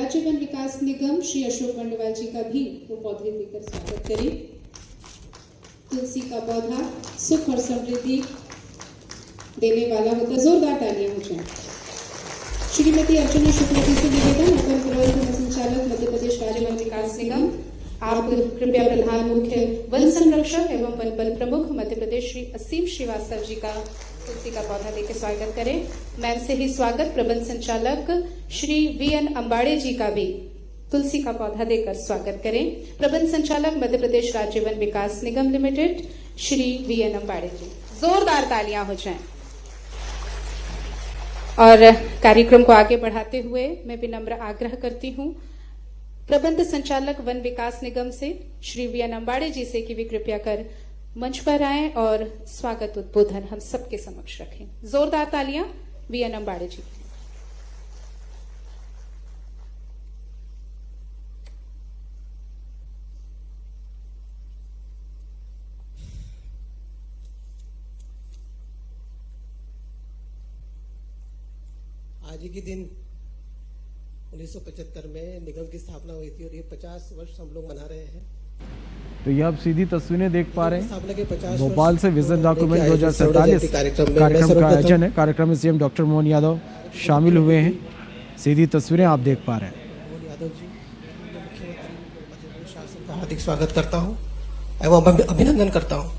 राज्य वन विकास निगम श्री अशोक बंडवाल जी का भी वो पौधे देकर स्वागत करें। तुलसी का पौधा सुख और समृद्धि देने वाला होता, जोरदार तालियां हो जाए। श्रीमती अर्चना शुक्ला जी से निवेदन, अपर प्रबंध संचालक मध्य प्रदेश राज्य वन विकास निगम, आप कृपया प्रधान मुख्य वन संरक्षक एवं वन बल प्रमुख मध्य प्रदेश श्री असीम श्रीवास्तव जी का तुलसी का पौधा देकर स्वागत करें। मैम से ही स्वागत। प्रबंध संचालक श्री वीएन अंबाड़े जी का भी तुलसी का पौधा देकर स्वागत करें। प्रबंध संचालक मध्य प्रदेश राज्य वन विकास निगम लिमिटेड श्री वीएन अंबाड़े जी, जोरदार तालियां हो जाएं। और कार्यक्रम को आगे बढ़ाते हुए मैं विनम्र आग्रह करती हूं प्रबंध संचालक वन विकास निगम से श्री वीएन अंबाड़े जी से कि वे कृपया कर मंच पर आएं और स्वागत उद्बोधन हम सबके समक्ष रखें। जोरदार तालियां वीएन अंबाड़े जी। आज ही के दिन 1975 में निगम की स्थापना हुई थी और ये 50 वर्ष हम लोग मना रहे हैं। तो ये आप सीधी तस्वीरें देख पा रहे हैं भोपाल से विजन डॉक्यूमेंट 2047 कार्यक्रम का आयोजन है। कार्यक्रम में सीएम डॉक्टर मोहन यादव शामिल हुए हैं। सीधी तस्वीरें आप देख पा रहे हैं। मोहन यादव जी मुख्यमंत्री मध्य प्रदेश शासन का हार्दिक स्वागत करता हूं एवं अभिनंदन करता हूं।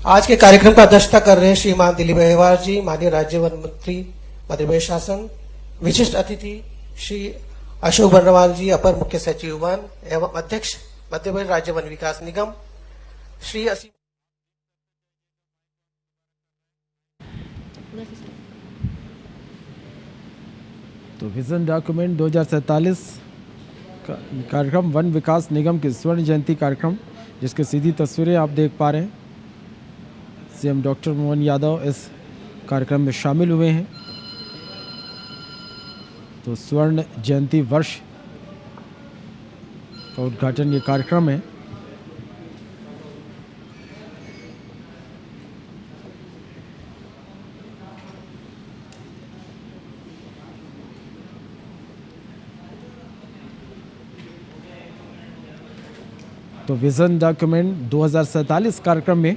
आज के कार्यक्रम का अध्यक्षता कर रहे श्रीमान दिलीप अहिवार जी, माननीय राज्य वन मंत्री मध्य प्रदेश शासन। विशिष्ट अतिथि श्री अशोक बंडवाल जी, अपर मुख्य सचिव वन एवं अध्यक्ष मध्य प्रदेश राज्य वन विकास निगम श्री असीम। तो विजन डॉक्यूमेंट 2047 कार्यक्रम वन विकास निगम के स्वर्ण जयंती कार्यक्रम, जिसके सीधी तस्वीरें आप देख पा रहे हैं। सीएम डॉक्टर मोहन यादव इस कार्यक्रम में शामिल हुए हैं। तो स्वर्ण जयंती वर्ष का उद्घाटन ये कार्यक्रम है। तो विजन डॉक्यूमेंट 2047 कार्यक्रम में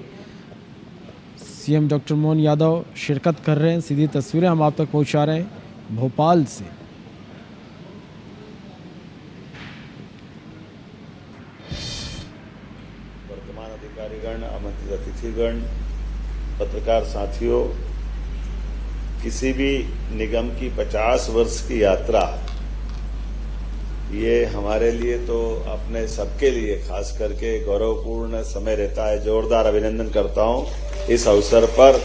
सीएम डॉक्टर मोहन यादव शिरकत कर रहे हैं। सीधी तस्वीरें हम आप तक पहुंचा रहे हैं भोपाल से। वर्तमान अधिकारीगण, आमंत्रित अतिथिगण, पत्रकार साथियों, किसी भी निगम की 50 वर्ष की यात्रा ये हमारे लिए तो अपने सबके लिए खास करके गौरवपूर्ण समय रहता है। जोरदार अभिनंदन करता हूं इस अवसर पर।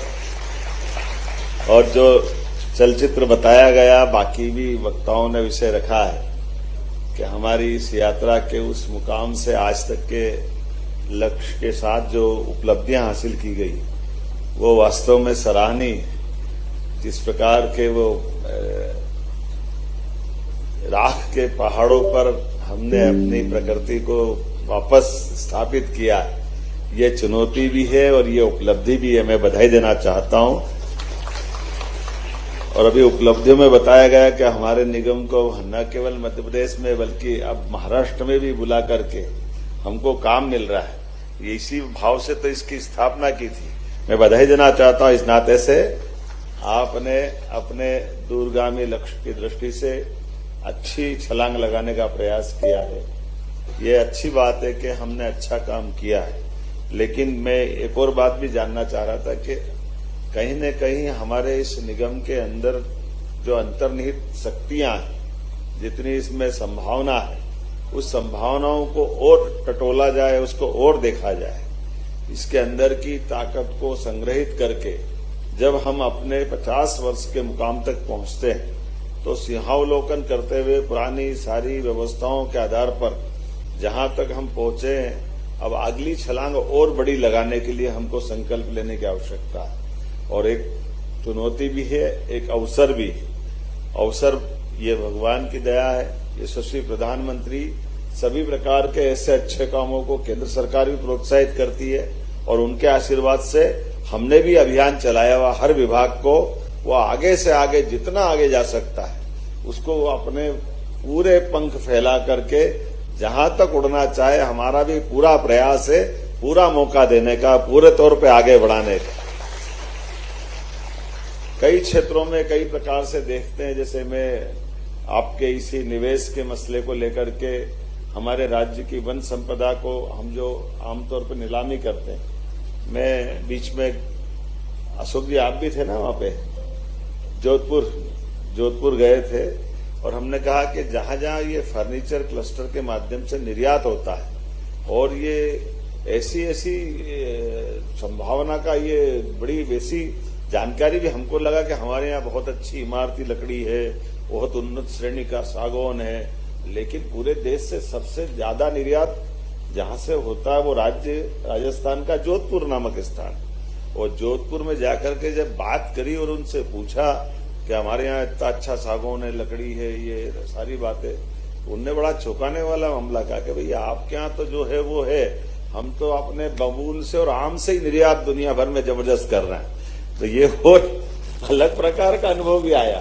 और जो चलचित्र बताया गया, बाकी भी वक्ताओं ने विषय रखा है कि हमारी इस यात्रा के उस मुकाम से आज तक के लक्ष्य के साथ जो उपलब्धियां हासिल की गई वो वास्तव में सराहनीय। जिस प्रकार के वो राख के पहाड़ों पर हमने अपनी प्रकृति को वापस स्थापित किया, ये चुनौती भी है और ये उपलब्धि भी है। मैं बधाई देना चाहता हूं। और अभी उपलब्धियों में बताया गया कि हमारे निगम को न केवल मध्य प्रदेश में बल्कि अब महाराष्ट्र में भी बुला करके हमको काम मिल रहा है। ये इसी भाव से तो इसकी स्थापना की थी। मैं बधाई देना चाहता हूं। इस नाते से आपने अपने दूरगामी लक्ष्य की दृष्टि से अच्छी छलांग लगाने का प्रयास किया है। ये अच्छी बात है कि हमने अच्छा काम किया है। लेकिन मैं एक और बात भी जानना चाह रहा था कि कहीं न कहीं हमारे इस निगम के अंदर जो अंतर्निहित शक्तियां हैं, जितनी इसमें संभावना है, उस संभावनाओं को और टटोला जाए, उसको और देखा जाए। इसके अंदर की ताकत को संग्रहित करके जब हम अपने 50 वर्ष के मुकाम तक पहुंचते हैं तो सिंहावलोकन करते हुए पुरानी सारी व्यवस्थाओं के आधार पर जहां तक हम पहुंचे हैं, अब अगली छलांग और बड़ी लगाने के लिए हमको संकल्प लेने की आवश्यकता है। और एक चुनौती भी है, एक अवसर भी है। अवसर ये भगवान की दया है। यशस्वी प्रधानमंत्री सभी प्रकार के ऐसे अच्छे कामों को केंद्र सरकार भी प्रोत्साहित करती है और उनके आशीर्वाद से हमने भी अभियान चलाया हुआ हर विभाग को वो आगे से आगे जितना आगे जा सकता है उसको वो अपने पूरे पंख फैला करके जहां तक उड़ना चाहे हमारा भी पूरा प्रयास है पूरा मौका देने का पूरे तौर पे आगे बढ़ाने का। कई क्षेत्रों में कई प्रकार से देखते हैं, जैसे मैं आपके इसी निवेश के मसले को लेकर के हमारे राज्य की वन संपदा को हम जो आमतौर पर नीलामी करते हैं, मैं बीच में अशोक जी आप भी थे ना वहां पे जोधपुर गए थे और हमने कहा कि जहां जहां ये फर्नीचर क्लस्टर के माध्यम से निर्यात होता है और ये ऐसी संभावना का ये बड़ी वैसी जानकारी भी हमको लगा कि हमारे यहाँ बहुत अच्छी इमारती लकड़ी है, बहुत उन्नत श्रेणी का सागौन है, लेकिन पूरे देश से सबसे ज्यादा निर्यात जहां से होता है वो राज्य राजस्थान का जोधपुर नामक स्थान। और जोधपुर में जाकर के जब बात करी और उनसे पूछा कि हमारे यहाँ इतना अच्छा सागौन है, लकड़ी है, ये सारी बातें, उनने बड़ा चौंकाने वाला मामला कहा कि भैया आपके यहाँ तो जो है वो है, हम तो अपने बबूल से और आम से ही निर्यात दुनिया भर में जबरदस्त कर रहे हैं। तो ये और अलग प्रकार का अनुभव भी आया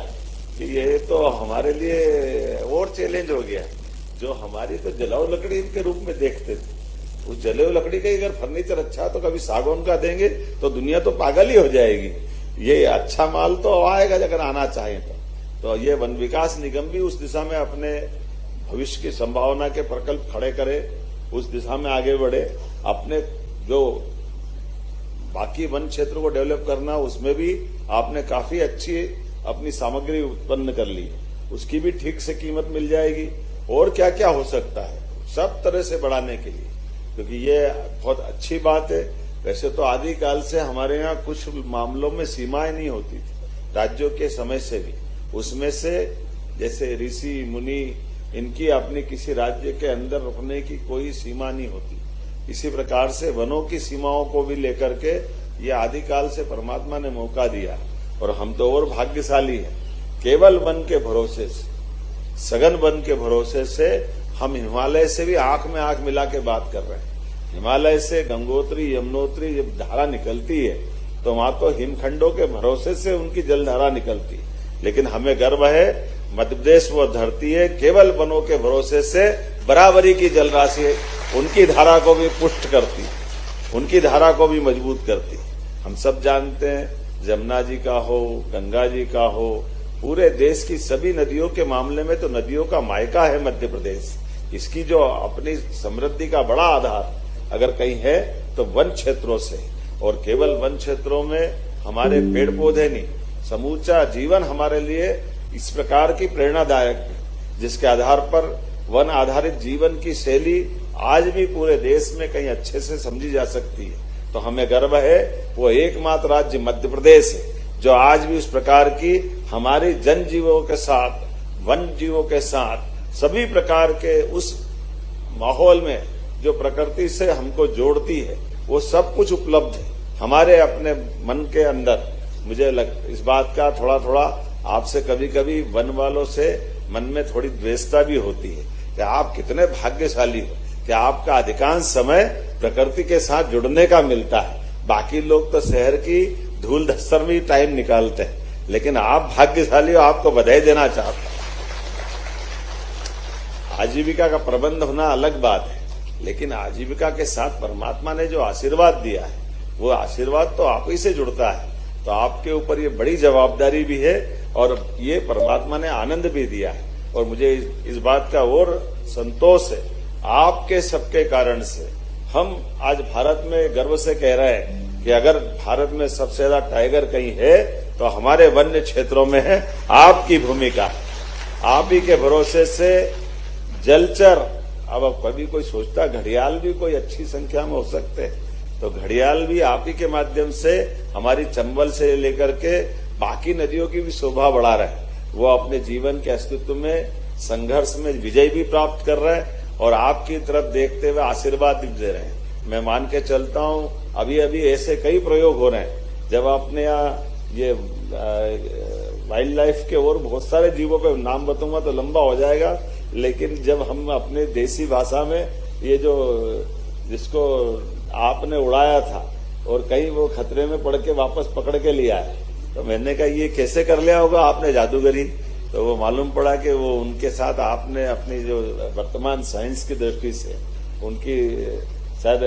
कि ये तो हमारे लिए और चैलेंज हो गया। जो हमारी तो जलाऊ लकड़ी के रूप में देखते थे, उस जलाऊ लकड़ी का अगर फर्नीचर अच्छा तो कभी सागौन का देंगे तो दुनिया तो पागल ही हो जाएगी। ये अच्छा माल तो आएगा अगर आना चाहे तो ये वन विकास निगम भी उस दिशा में अपने भविष्य की संभावना के प्रकल्प खड़े करे, उस दिशा में आगे बढ़े। अपने जो बाकी वन क्षेत्र को डेवलप करना उसमें भी आपने काफी अच्छी अपनी सामग्री उत्पन्न कर ली, उसकी भी ठीक से कीमत मिल जाएगी। और क्या क्या हो सकता है सब तरह से बढ़ाने के लिए, क्योंकि ये बहुत अच्छी बात है। वैसे तो आदिकाल से हमारे यहाँ कुछ मामलों में सीमाएं नहीं होती थी, राज्यों के समय से भी। उसमें से जैसे ऋषि मुनि इनकी अपनी किसी राज्य के अंदर रुकने की कोई सीमा नहीं होती। इसी प्रकार से वनों की सीमाओं को भी लेकर के ये आदिकाल से परमात्मा ने मौका दिया और हम तो और भाग्यशाली हैं। केवल वन के भरोसे से, सघन वन के भरोसे से हम हिमालय से भी आंख में आंख मिला के बात कर रहे हैं। हिमालय से गंगोत्री यमुनोत्री जब धारा निकलती है तो वहां तो हिमखंडों के भरोसे से उनकी जलधारा निकलती है, लेकिन हमें गर्व है मध्य प्रदेश वो धरती है केवल वनों के भरोसे से बराबरी की जल राशि उनकी धारा को भी पुष्ट करती, उनकी धारा को भी मजबूत करती। हम सब जानते हैं जमुना जी का हो, गंगा जी का हो, पूरे देश की सभी नदियों के मामले में तो नदियों का मायका है मध्य प्रदेश। इसकी जो अपनी समृद्धि का बड़ा आधार अगर कहीं है तो वन क्षेत्रों से, और केवल वन क्षेत्रों में हमारे पेड़ पौधे नहीं, समूचा जीवन हमारे लिए इस प्रकार की प्रेरणादायक है, जिसके आधार पर वन आधारित जीवन की शैली आज भी पूरे देश में कहीं अच्छे से समझी जा सकती है। तो हमें गर्व है वो एकमात्र राज्य मध्य प्रदेश है जो आज भी उस प्रकार की हमारी जन जीवों के साथ, वन जीवों के साथ सभी प्रकार के उस माहौल में जो प्रकृति से हमको जोड़ती है वो सब कुछ उपलब्ध है हमारे अपने मन के अंदर। मुझे इस बात का थोड़ा थोड़ा आपसे कभी कभी वन वालों से मन में थोड़ी द्वेषता भी होती है कि आप कितने भाग्यशाली हो कि आपका अधिकांश समय प्रकृति के साथ जुड़ने का मिलता है। बाकी लोग तो शहर की धूल धस्तर में टाइम निकालते हैं, लेकिन आप भाग्यशाली हो, आपको बधाई देना चाहता हूं। आजीविका का प्रबंध होना अलग बात है, लेकिन आजीविका के साथ परमात्मा ने जो आशीर्वाद दिया है वो आशीर्वाद तो आप ही से जुड़ता है। तो आपके ऊपर ये बड़ी जवाबदारी भी है और ये परमात्मा ने आनंद भी दिया है। और मुझे इस बात का और संतोष है, आपके सबके कारण से हम आज भारत में गर्व से कह रहे हैं कि अगर भारत में सबसे ज्यादा टाइगर कहीं है तो हमारे वन्य क्षेत्रों में है आपकी भूमिका। आप ही के भरोसे से जलचर, अब कभी कोई सोचता घड़ियाल भी कोई अच्छी संख्या में हो सकते हैं, तो घड़ियाल भी आप ही के माध्यम से हमारी चंबल से लेकर के बाकी नदियों की भी शोभा बढ़ा रहे हैं। वो अपने जीवन के अस्तित्व में संघर्ष में विजय भी प्राप्त कर रहे हैं और आपकी तरफ देखते हुए आशीर्वाद भी दे रहे हैं। मैं मान के चलता हूं अभी अभी ऐसे कई प्रयोग हो रहे हैं। जब अपने यहाँ ये वाइल्ड लाइफ के और बहुत सारे जीवों पे नाम बताऊंगा तो लंबा हो जाएगा, लेकिन जब हम अपने देसी भाषा में ये जो जिसको आपने उड़ाया था और कहीं वो खतरे में पड़ के वापस पकड़ के लिया है। तो मैंने कहा ये कैसे कर लिया होगा आपने जादूगरी। तो वो मालूम पड़ा कि वो उनके साथ आपने अपनी जो वर्तमान साइंस की दृष्टि से उनकी शायद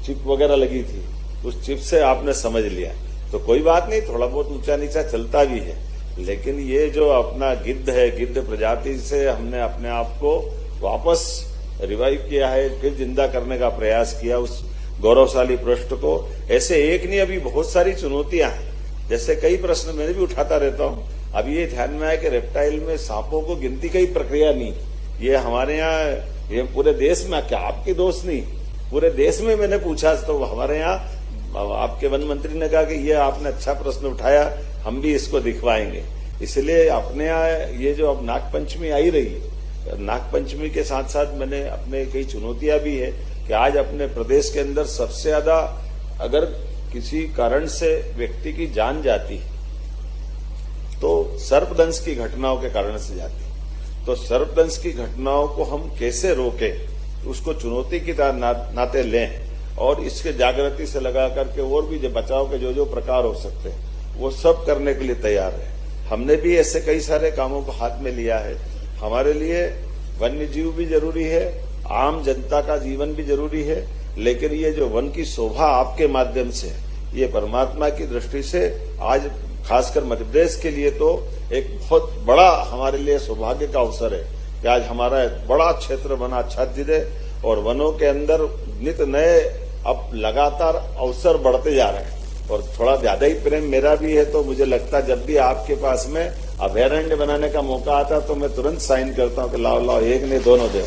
चिप वगैरह लगी थी, उस चिप से आपने समझ लिया। तो कोई बात नहीं, थोड़ा बहुत ऊंचा नीचा चलता भी है, लेकिन ये जो अपना गिद्ध है, गिद्ध प्रजाति से हमने अपने आप को वापस रिवाइव किया है, फिर जिंदा करने का प्रयास किया उस गौरवशाली पृष्ठ को। ऐसे एक नहीं, अभी बहुत सारी चुनौतियां हैं। जैसे कई प्रश्न मैंने भी उठाता रहता हूं। अब ये ध्यान में आया कि रेप्टाइल में सांपों को गिनती की प्रक्रिया नहीं, ये हमारे यहाँ, ये पूरे देश में, क्या आपकी दोस्त नहीं, पूरे देश में मैंने पूछा तो हमारे यहाँ आपके वन मंत्री ने कहा कि ये आपने अच्छा प्रश्न उठाया, हम भी इसको दिखवाएंगे। इसलिए अपने यहाँ ये जो अब नागपंचमी आई रही है, नागपंचमी के साथ साथ मैंने अपने कई चुनौतियां भी है कि आज अपने प्रदेश के अंदर सबसे ज्यादा अगर किसी कारण से व्यक्ति की जान जाती है तो सर्पदंश की घटनाओं के कारण से जाती है। तो सर्पदंश की घटनाओं को हम कैसे रोकें, उसको चुनौती की नाते लें और इसके जागृति से लगा करके और भी जो बचाव के जो प्रकार हो सकते हैं वो सब करने के लिए तैयार है। हमने भी ऐसे कई सारे कामों को हाथ में लिया है। हमारे लिए वन्य जीव भी जरूरी है, आम जनता का जीवन भी जरूरी है, लेकिन ये जो वन की शोभा आपके माध्यम से, ये परमात्मा की दृष्टि से आज खासकर मध्य प्रदेश के लिए तो एक बहुत बड़ा हमारे लिए सौभाग्य का अवसर है कि आज हमारा बड़ा क्षेत्र वन आच्छादित है और वनों के अंदर नित नए अब लगातार अवसर बढ़ते जा रहे हैं। और थोड़ा ज्यादा ही प्रेम मेरा भी है, तो मुझे लगता है जब भी आपके पास में अभयारण्य बनाने का मौका आता तो मैं तुरंत साइन करता हूं कि लाओ लाओ, एक नहीं दोनों दे।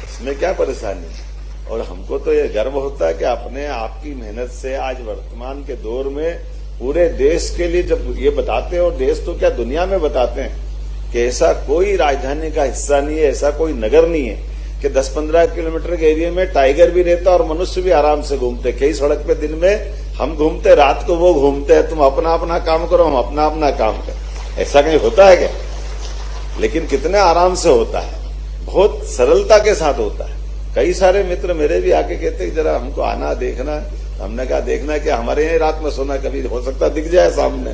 इसमें क्या परेशानी है। और हमको तो ये गर्व होता है कि अपने आपकी मेहनत से आज वर्तमान के दौर में पूरे देश के लिए जब ये बताते हैं, और देश तो क्या दुनिया में बताते हैं कि ऐसा कोई राजधानी का हिस्सा नहीं है, ऐसा कोई नगर नहीं है कि 10-15 किलोमीटर के एरिया में टाइगर भी रहता और मनुष्य भी आराम से घूमते। कई सड़क पे दिन में हम घूमते, रात को वो घूमते हैं। तुम अपना अपना काम करो, हम अपना अपना काम करें। ऐसा कहीं होता है क्या? लेकिन कितने आराम से होता है, बहुत सरलता के साथ होता है। कई सारे मित्र मेरे भी आके कहते जरा हमको आना देखना। हमने कहा देखना है कि हमारे यहाँ रात में सोना, कभी हो सकता दिख जाए सामने,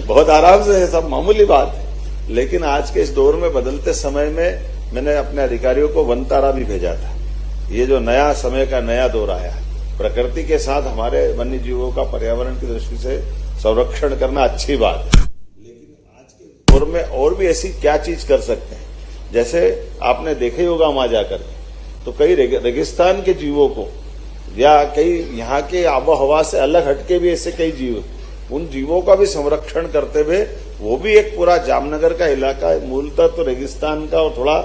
बहुत आराम से है, सब मामूली बात है। लेकिन आज के इस दौर में बदलते समय में मैंने अपने अधिकारियों को वन तारा भी भेजा था। ये जो नया समय का नया दौर आया, प्रकृति के साथ हमारे वन्य जीवों का पर्यावरण की दृष्टि से संरक्षण करना अच्छी बात है, लेकिन आज के दौर में और भी ऐसी क्या चीज कर सकते हैं। जैसे आपने देखे होगा वहां जाकर तो कई रेगिस्तान के जीवों को या कई यहाँ के आबोहवा से अलग हटके भी ऐसे कई जीव, उन जीवों का भी संरक्षण करते हुए, वो भी एक पूरा जामनगर का इलाका मूलतः तो रेगिस्तान का और थोड़ा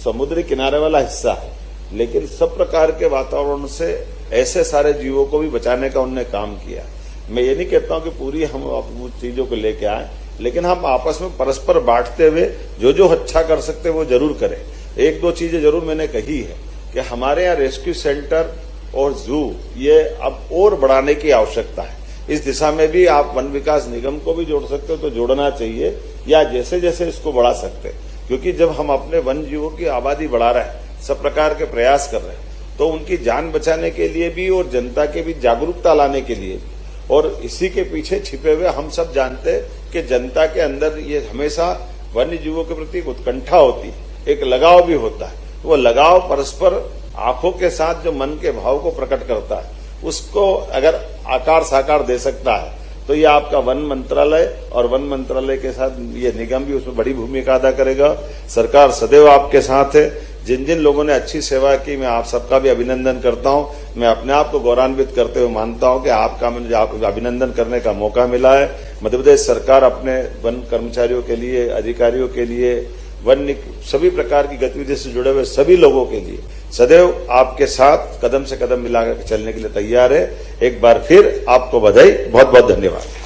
समुद्री किनारे वाला हिस्सा है, लेकिन सब प्रकार के वातावरण से ऐसे सारे जीवों को भी बचाने का उन्होंने काम किया। मैं ये नहीं कहता हूं कि पूरी हम उन चीजों को लेके आए, लेकिन हम आपस में परस्पर बांटते हुए जो जो अच्छा कर सकते वो जरूर करें। एक दो चीजें जरूर मैंने कही है कि हमारे यहाँ रेस्क्यू सेंटर और जू ये अब और बढ़ाने की आवश्यकता है। इस दिशा में भी आप वन विकास निगम को भी जोड़ सकते हो तो जोड़ना चाहिए, या जैसे जैसे इसको बढ़ा सकते हैं, क्योंकि जब हम अपने वन जीवों की आबादी बढ़ा रहे हैं, सब प्रकार के प्रयास कर रहे हैं, तो उनकी जान बचाने के लिए भी और जनता के भी जागरूकता लाने के लिए भी, और इसी के पीछे छिपे हुए हम सब जानते हैं कि जनता के अंदर ये हमेशा वन्य जीवों के प्रति उत्कंठा होती है, एक लगाव भी होता है। वो लगाव परस्पर आंखों के साथ जो मन के भाव को प्रकट करता है, उसको अगर आकार साकार दे सकता है तो ये आपका वन मंत्रालय और वन मंत्रालय के साथ ये निगम भी उसमें बड़ी भूमिका अदा करेगा। सरकार सदैव आपके साथ है। जिन जिन लोगों ने अच्छी सेवा की, मैं आप सबका भी अभिनंदन करता हूं। मैं अपने आप को गौरवान्वित करते हुए मानता हूं कि आपका मुझे अभिनंदन करने का मौका मिला है। मध्य प्रदेश सरकार अपने वन कर्मचारियों के लिए, अधिकारियों के लिए, वन्य सभी प्रकार की गतिविधि से जुड़े हुए सभी लोगों के लिए सदैव आपके साथ कदम से कदम मिलाकर चलने के लिए तैयार है। एक बार फिर आपको बधाई, बहुत बहुत धन्यवाद।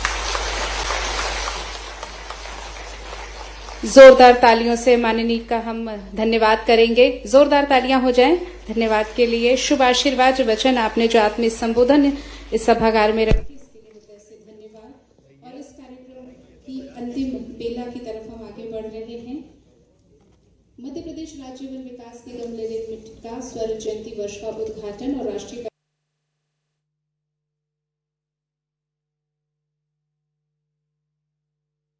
जोरदार तालियों से माननीय का हम धन्यवाद करेंगे। जोरदार तालियां हो जाएं धन्यवाद के लिए। शुभ आशीर्वाद वचन आपने जो आत्मीय संबोधन इस सभागार में रखी, इसके लिए हृदय से धन्यवाद। और इस कार्यक्रम की अंतिम बेला की तरफ हम आगे बढ़ रहे हैं। मध्य प्रदेश राज्य वन विकास निगम लिमिटेड का स्वर्ण जयंती वर्ष का उद्घाटन और राष्ट्रीय